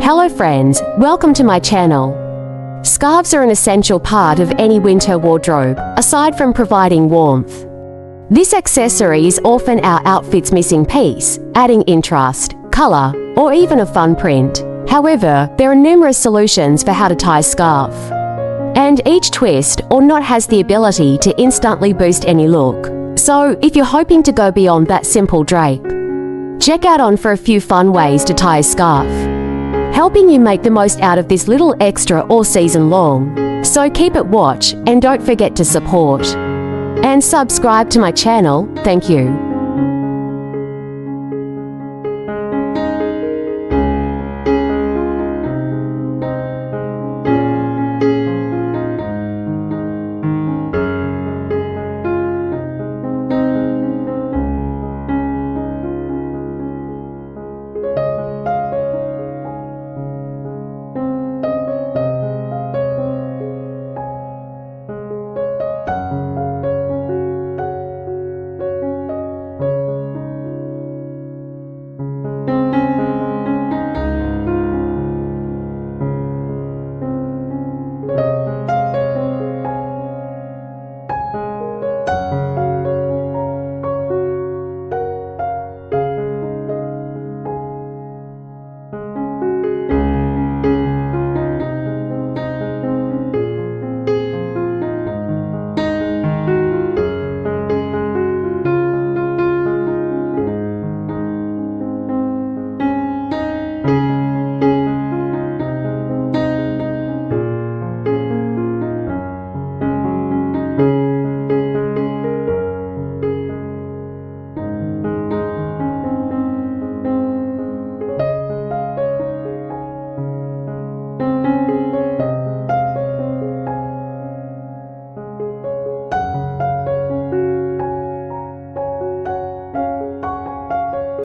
Hello friends, welcome to my channel. Scarves are an essential part of any winter wardrobe, aside from providing warmth. This accessory is often our outfit's missing piece, adding interest, color, or even a fun print. However, there are numerous solutions for how to tie a scarf. And each twist or knot has the ability to instantly boost any look. So, if you're hoping to go beyond that simple drape, check out on for a few fun ways to tie a scarf, helping you make the most out of this little extra all season long. So keep it watch and don't forget to support and subscribe to my channel. Thank you.